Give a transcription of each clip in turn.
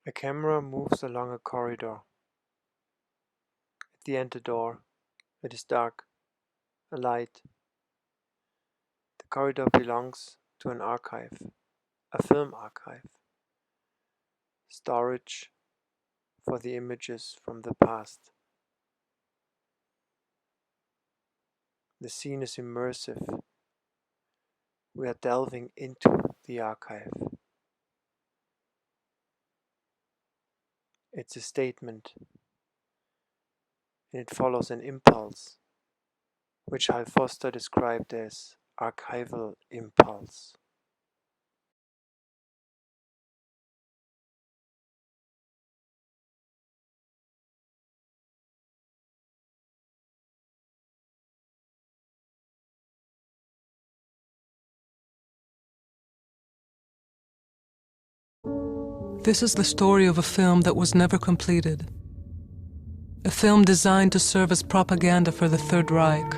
A camera moves along a corridor. At the end a door. It is dark. A light. The corridor belongs to an archive. A film archive. Storage for the images from the past. The scene is immersive. We are delving into the archive. It's a statement, and it follows an impulse, which Hal Foster described as archival impulse. This is the story of a film that was never completed. A film designed to serve as propaganda for the Third Reich,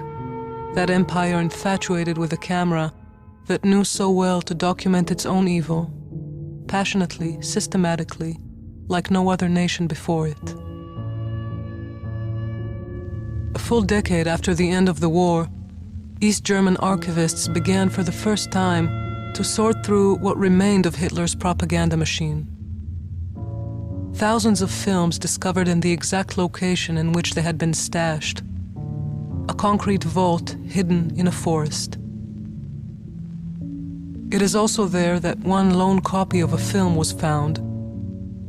that empire infatuated with a camera that knew so well to document its own evil, passionately, systematically, like no other nation before it. A full decade after the end of the war, East German archivists began for the first time to sort through what remained of Hitler's propaganda machine. Thousands of films discovered in the exact location in which they had been stashed. A concrete vault hidden in a forest. It is also there that one lone copy of a film was found,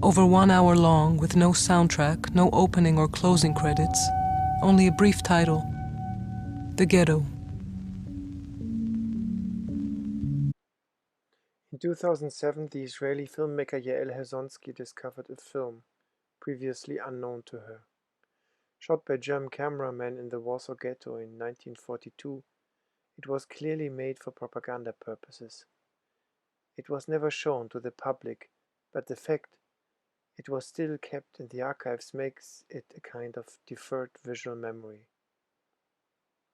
over 1 hour long, with no soundtrack, no opening or closing credits, only a brief title, The Ghetto. In 2007, the Israeli filmmaker Yael Hazonsky discovered a film, previously unknown to her. Shot by German cameramen in the Warsaw Ghetto in 1942, it was clearly made for propaganda purposes. It was never shown to the public, but the fact it was still kept in the archives makes it a kind of deferred visual memory.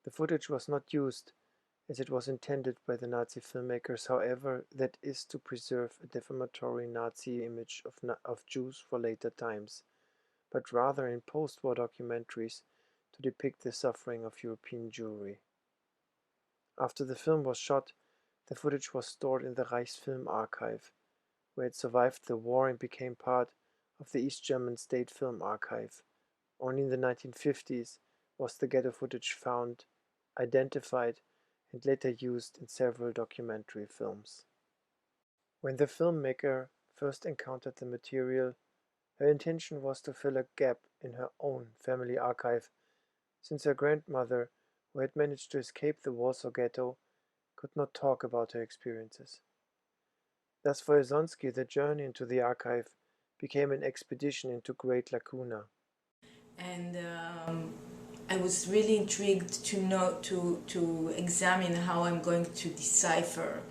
The footage was not used as it was intended by the Nazi filmmakers, however, that is to preserve a defamatory Nazi image of Jews for later times, but rather in post-war documentaries to depict the suffering of European Jewry. After the film was shot, the footage was stored in the Reichsfilm Archive, where it survived the war and became part of the East German State Film Archive. Only in the 1950s was the ghetto footage found, identified, and later used in several documentary films. When the filmmaker first encountered the material, her intention was to fill a gap in her own family archive, since her grandmother, who had managed to escape the Warsaw Ghetto, could not talk about her experiences. Thus for Hazonsky, the journey into the archive became an expedition into Great Lacuna. And I was really intrigued to know, to examine how I'm going to decipher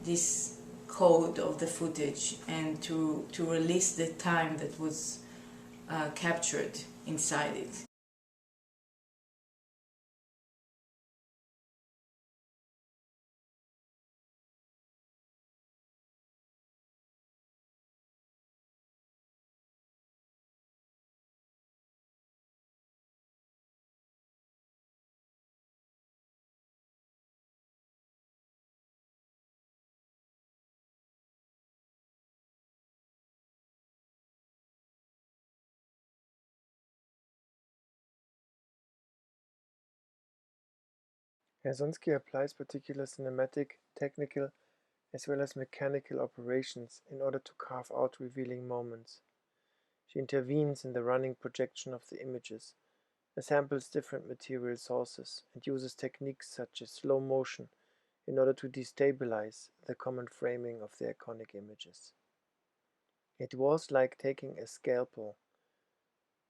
this code of the footage and to release the time that was captured inside it. Hazonsky applies particular cinematic, technical, as well as mechanical operations in order to carve out revealing moments. She intervenes in the running projection of the images, assembles different material sources, and uses techniques such as slow motion in order to destabilize the common framing of the iconic images. It was like taking a scalpel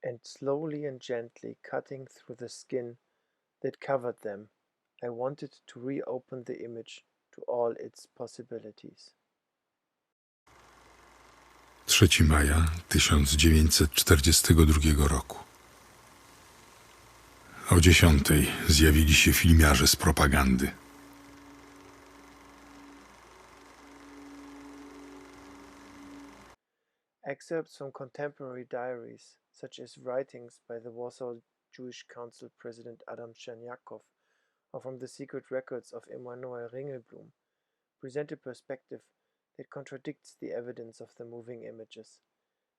and slowly and gently cutting through the skin that covered them. I wanted to reopen the image to all its possibilities. 3 maja 1942 roku. O 10 zjawili się filmiarze z propagandy. Excerpts from contemporary diaries, such as writings by the Warsaw Jewish Council President Adam Chernyakov, or from the secret records of Emanuel Ringelblum, present a perspective that contradicts the evidence of the moving images,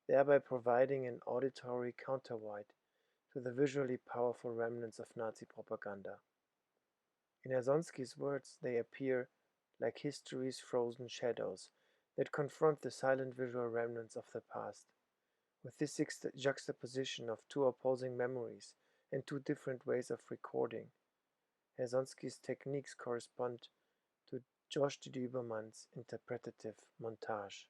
thereby providing an auditory counterweight to the visually powerful remnants of Nazi propaganda. In Herzonsky's words, they appear like history's frozen shadows that confront the silent visual remnants of the past. With this juxtaposition of two opposing memories and two different ways of recording, Herzonsky's techniques correspond to Josh Dübermann's interpretative montage.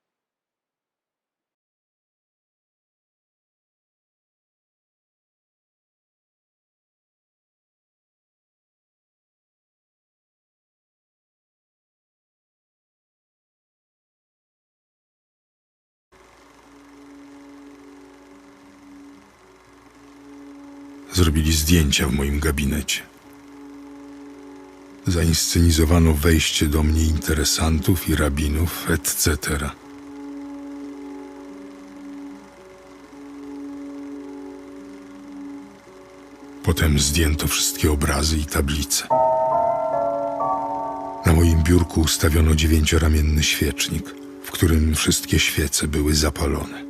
Zrobili zdjęcia w moim gabinecie. Zainscenizowano wejście do mnie interesantów i rabinów, etc. Potem zdjęto wszystkie obrazy i tablice. Na moim biurku ustawiono 9-ramienny świecznik, w którym wszystkie świece były zapalone.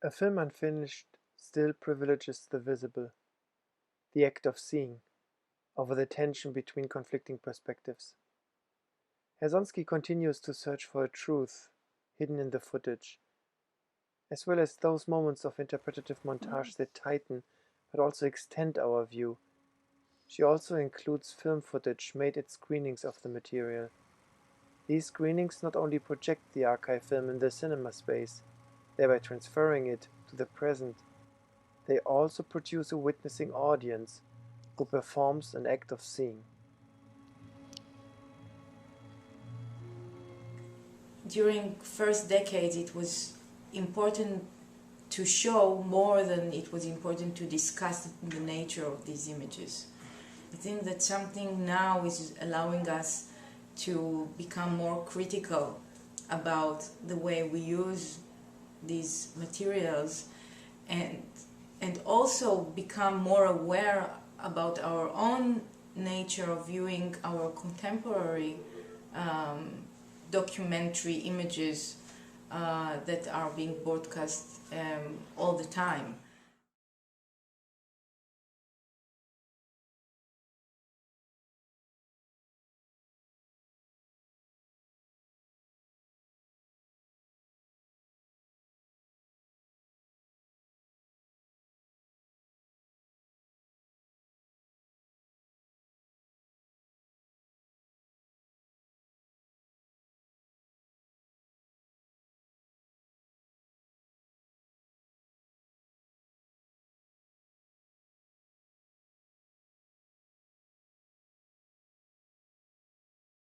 A film unfinished still privileges the visible, the act of seeing, over the tension between conflicting perspectives. Herzonsky continues to search for a truth hidden in the footage, as well as those moments of interpretative montage that tighten but also extend our view. She also includes film footage made at screenings of the material. These screenings not only project the archive film in the cinema space, thereby transferring it to the present, they also produce a witnessing audience who performs an act of seeing. During first decades, it was important to show more than it was important to discuss the nature of these images. I think that something now is allowing us to become more critical about the way we use these materials and also become more aware about our own nature of viewing our contemporary documentary images that are being broadcast all the time.